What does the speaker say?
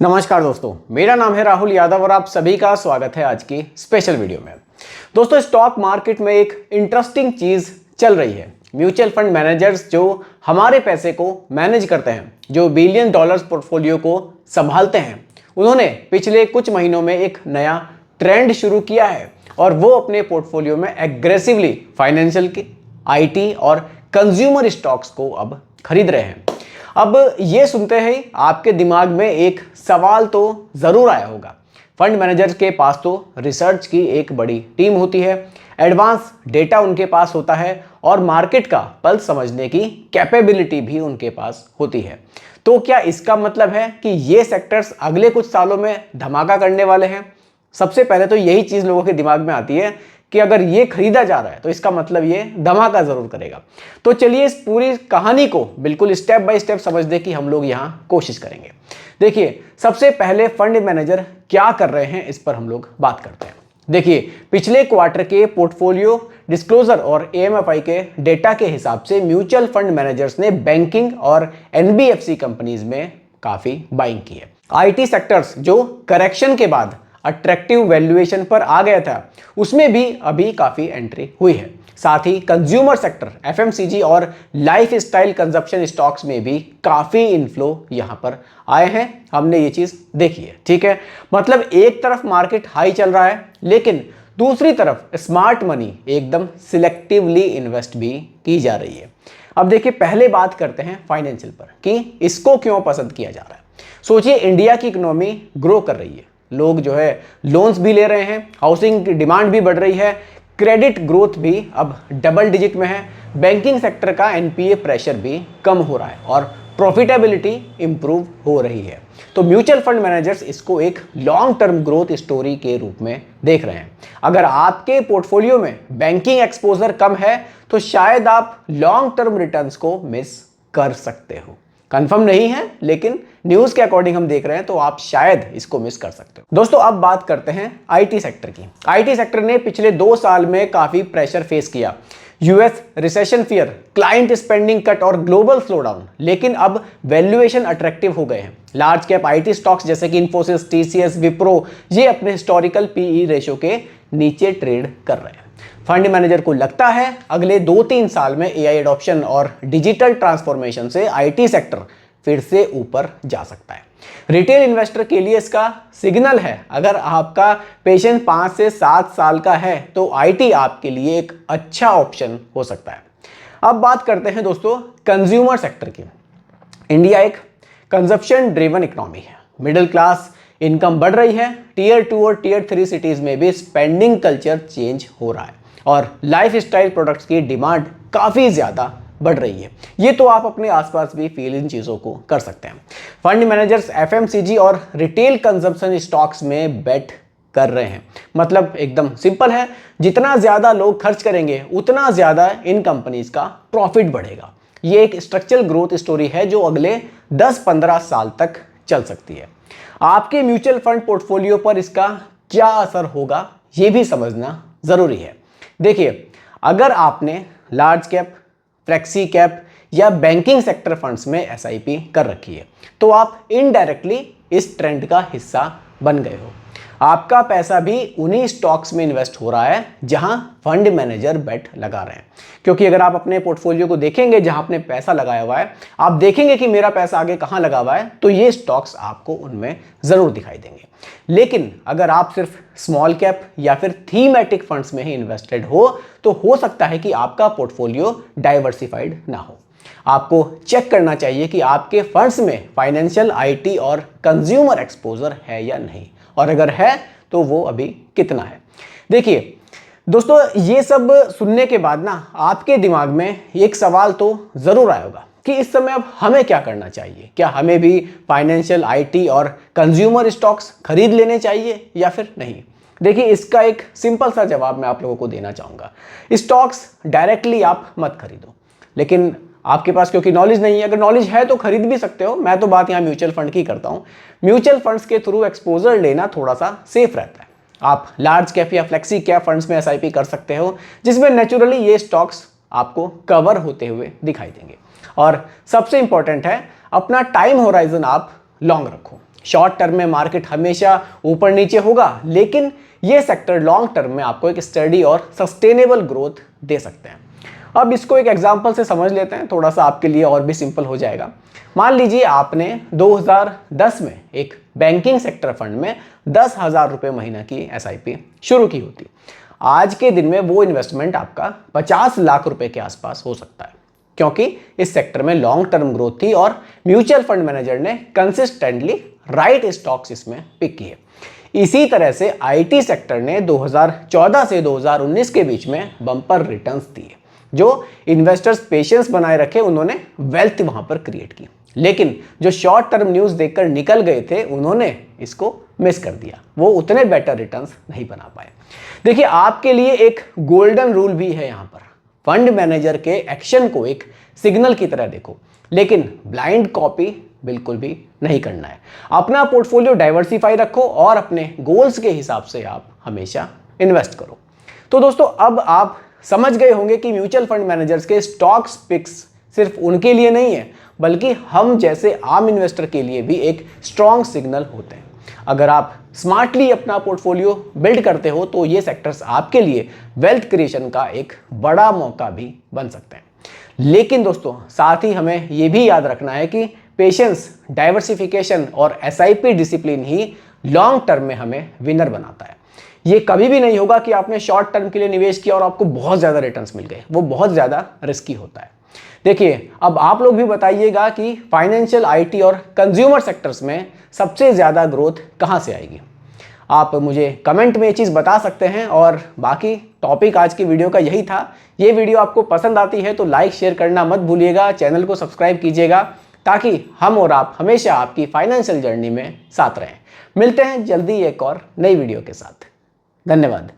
नमस्कार दोस्तों, मेरा नाम है राहुल यादव और आप सभी का स्वागत है आज की स्पेशल वीडियो में। दोस्तों, स्टॉक मार्केट में एक इंटरेस्टिंग चीज चल रही है। म्यूचुअल फंड मैनेजर्स जो हमारे पैसे को मैनेज करते हैं, जो बिलियन डॉलर्स पोर्टफोलियो को संभालते हैं, उन्होंने पिछले कुछ महीनों में एक नया ट्रेंड शुरू किया है और वो अपने पोर्टफोलियो में एग्रेसिवली फाइनेंशियल के IT और कंज्यूमर स्टॉक्स को अब खरीद रहे हैं। अब ये सुनते ही आपके दिमाग में एक सवाल तो जरूर आया होगा। फंड मैनेजर्स के पास तो रिसर्च की एक बड़ी टीम होती है, एडवांस डेटा उनके पास होता है और मार्केट का पल्स समझने की कैपेबिलिटी भी उनके पास होती है। तो क्या इसका मतलब है कि ये सेक्टर्स अगले कुछ सालों में धमाका करने वाले हैं? सबसे पहले तो यही चीज लोगों के दिमाग में आती है कि अगर ये खरीदा जा रहा है तो इसका मतलब ये धमाका जरूर करेगा। तो चलिए इस पूरी कहानी को बिल्कुल स्टेप बाय स्टेप समझने की हम लोग यहाँ कोशिश करेंगे। देखिए, सबसे पहले फंड मैनेजर क्या कर रहे हैं इस पर हम लोग बात करते हैं। देखिए, पिछले क्वार्टर के पोर्टफोलियो डिस्क्लोजर और AMFI के डेटा के हिसाब से म्यूचुअल फंड मैनेजर्स ने बैंकिंग और NBFC कंपनीज में काफी बाइंग की है। IT सेक्टर्स जो करेक्शन के बाद अट्रैक्टिव वैल्यूएशन पर आ गया था, उसमें भी अभी काफी एंट्री हुई है। साथ ही कंज्यूमर सेक्टर, FMCG और लाइफ स्टाइल कंजप्शन स्टॉक्स में भी काफी इनफ्लो यहां पर आए हैं। हमने ये चीज देखी है, ठीक है। मतलब एक तरफ मार्केट हाई चल रहा है, लेकिन दूसरी तरफ स्मार्ट मनी एकदम सिलेक्टिवली इन्वेस्ट भी की जा रही है। अब देखिए, पहले बात करते हैं फाइनेंशियल पर कि इसको क्यों पसंद किया जा रहा है। सोचिए, इंडिया की इकोनॉमी ग्रो कर रही है, लोग जो है लोन्स भी ले रहे हैं, हाउसिंग की डिमांड भी बढ़ रही है, क्रेडिट ग्रोथ भी अब डबल डिजिट में है, बैंकिंग सेक्टर का NPA प्रेशर भी कम हो रहा है और प्रॉफिटेबिलिटी इंप्रूव हो रही है। तो म्यूचुअल फंड मैनेजर्स इसको एक लॉन्ग टर्म ग्रोथ स्टोरी के रूप में देख रहे हैं। अगर आपके पोर्टफोलियो में बैंकिंग एक्सपोजर कम है तो शायद आप लॉन्ग टर्म रिटर्न्स को मिस कर सकते हो। कंफर्म नहीं है, लेकिन न्यूज के अकॉर्डिंग हम देख रहे हैं तो आप शायद इसको मिस कर सकते हो। दोस्तों, अब बात करते हैं IT सेक्टर की। IT सेक्टर ने पिछले 2 साल में काफी प्रेशर फेस किया। US recession fear, client spending cut और ग्लोबल स्लोडाउन, लेकिन अब वैल्यूएशन अट्रैक्टिव हो गए हैं। लार्ज कैप IT स्टॉक्स जैसे कि इन्फोसिस, TCS, विप्रो, ये अपने हिस्टोरिकल PE रेशियो के नीचे ट्रेड कर रहे हैं। फंड मैनेजर को लगता है अगले 2-3 साल में AI एडॉप्शन और डिजिटल ट्रांसफॉर्मेशन से IT सेक्टर फिर से ऊपर जा सकता है। रिटेल इन्वेस्टर के लिए इसका सिग्नल है। अगर आपका पेशेंस 5 से 7 साल का है तो IT आपके लिए एक अच्छा ऑप्शन हो सकता है। अब बात करते हैं दोस्तों कंज्यूमर सेक्टर की। इंडिया एक कंजप्शन ड्रिवन इकोनॉमी है। मिडिल क्लास इनकम बढ़ रही है। Tier 2 और Tier 3 सिटीज में भी स्पेंडिंग कल्चर चेंज हो रहा है और लाइफ स्टाइल प्रोडक्ट्स की डिमांड काफी ज्यादा बढ़ रही है। ये तो आप अपने आसपास भी फील इन चीजों को कर सकते हैं। फंड मैनेजर्स FMCG और रिटेल कंजप्शन स्टॉक्स में बेट कर रहे हैं। मतलब एकदम सिंपल है, जितना ज्यादा लोग खर्च करेंगे उतना ज्यादा इन कंपनीज का प्रॉफिट बढ़ेगा। ये एक स्ट्रक्चरल ग्रोथ स्टोरी है जो अगले 10-15 साल तक चल सकती है। आपके म्यूचुअल फंड पोर्टफोलियो पर इसका क्या असर होगा, यह भी समझना जरूरी है। देखिए, अगर आपने लार्ज कैप, फ्लेक्सी कैप या बैंकिंग सेक्टर फंड्स में SIP कर रखी है तो आप इनडायरेक्टली इस ट्रेंड का हिस्सा बन गए हो। आपका पैसा भी उन्हीं स्टॉक्स में इन्वेस्ट हो रहा है जहां फंड मैनेजर बेट लगा रहे हैं। क्योंकि अगर आप अपने पोर्टफोलियो को देखेंगे जहां आपने पैसा लगाया हुआ है, आप देखेंगे कि मेरा पैसा आगे कहां लगा हुआ है, तो ये स्टॉक्स आपको उनमें जरूर दिखाई देंगे। लेकिन अगर आप सिर्फ स्मॉल कैप या फिर थीमेटिक फंड्स में ही इन्वेस्टेड हो तो हो सकता है कि आपका पोर्टफोलियो डाइवर्सिफाइड ना हो। आपको चेक करना चाहिए कि आपके फंड्स में फाइनेंशियल, IT और कंज्यूमर एक्सपोजर है या नहीं, और अगर है तो वो अभी कितना है। देखिए दोस्तों, ये सब सुनने के बाद ना आपके दिमाग में एक सवाल तो जरूर आया होगा कि इस समय अब हमें क्या करना चाहिए। क्या हमें भी फाइनेंशियल, IT और कंज्यूमर स्टॉक्स खरीद लेने चाहिए या फिर नहीं? देखिए, इसका एक सिंपल सा जवाब मैं आप लोगों को देना चाहूंगा। स्टॉक्स डायरेक्टली आप मत खरीदो, लेकिन आपके पास क्योंकि नॉलेज नहीं है, अगर नॉलेज है तो खरीद भी सकते हो। मैं तो बात यहाँ म्यूचुअल फंड की करता हूँ। म्यूचुअल फंड्स के थ्रू एक्सपोजर लेना थोड़ा सा सेफ रहता है। आप लार्ज कैप या फ्लेक्सी कैप फंड्स में SIP कर सकते हो, जिसमें नेचुरली ये स्टॉक्स आपको कवर होते हुए दिखाई देंगे। और सबसे इंपॉर्टेंट है, अपना टाइम होराइजन आप लॉन्ग रखो। शॉर्ट टर्म में मार्केट हमेशा ऊपर नीचे होगा, लेकिन ये सेक्टर लॉन्ग टर्म में आपको एक स्टडी और सस्टेनेबल ग्रोथ दे सकते हैं। अब इसको एक एग्जांपल से समझ लेते हैं, थोड़ा सा आपके लिए और भी सिंपल हो जाएगा। मान लीजिए आपने 2010 में एक बैंकिंग सेक्टर फंड में 10,000 रुपये महीना की SIP शुरू की होती। आज के दिन में वो इन्वेस्टमेंट आपका 50 लाख रुपए के आसपास हो सकता है, क्योंकि इस सेक्टर में लॉन्ग टर्म ग्रोथ थी और म्यूचुअल फंड मैनेजर ने कंसिस्टेंटली राइट स्टॉक्स इसमें पिक किए। इसी तरह से IT सेक्टर ने 2014 से 2019 के बीच में बम्पर रिटर्न्स दिए। जो इन्वेस्टर्स पेशेंस बनाए रखे, उन्होंने वेल्थ वहां पर क्रिएट की, लेकिन जो शॉर्ट टर्म न्यूज देखकर निकल गए थे, उन्होंने इसको मिस कर दिया, वो उतने बेटर रिटर्न्स नहीं बना पाए। देखिए, आपके लिए एक गोल्डन रूल भी है यहाँ पर, फंड मैनेजर के एक्शन को एक सिग्नल की तरह देखो, लेकिन ब्लाइंड कॉपी बिल्कुल भी नहीं करना है। अपना पोर्टफोलियो डाइवर्सिफाई रखो और अपने गोल्स के हिसाब से आप हमेशा इन्वेस्ट करो। तो दोस्तों, अब आप समझ गए होंगे कि म्यूचुअल फंड मैनेजर्स के स्टॉक्स पिक्स सिर्फ उनके लिए नहीं है, बल्कि हम जैसे आम इन्वेस्टर के लिए भी एक स्ट्रॉन्ग सिग्नल होते हैं। अगर आप स्मार्टली अपना पोर्टफोलियो बिल्ड करते हो तो ये सेक्टर्स आपके लिए वेल्थ क्रिएशन का एक बड़ा मौका भी बन सकते हैं। लेकिन दोस्तों, साथ ही हमें ये भी याद रखना है कि पेशेंस, डाइवर्सिफिकेशन और SIP डिसिप्लिन ही लॉन्ग टर्म में हमें विनर बनाता है। ये कभी भी नहीं होगा कि आपने शॉर्ट टर्म के लिए निवेश किया और आपको बहुत ज़्यादा रिटर्न्स मिल गए, वो बहुत ज़्यादा रिस्की होता है। देखिए, अब आप लोग भी बताइएगा कि फाइनेंशियल, IT और कंज्यूमर सेक्टर्स में सबसे ज़्यादा ग्रोथ कहाँ से आएगी। आप मुझे कमेंट में ये चीज़ बता सकते हैं। और बाकी टॉपिक आज की वीडियो का यही था। ये वीडियो आपको पसंद आती है तो लाइक शेयर करना मत भूलिएगा, चैनल को सब्सक्राइब कीजिएगा, ताकि हम और आप हमेशा आपकी फाइनेंशियल जर्नी में साथ रहें। मिलते हैं जल्दी एक और नई वीडियो के साथ। धन्यवाद।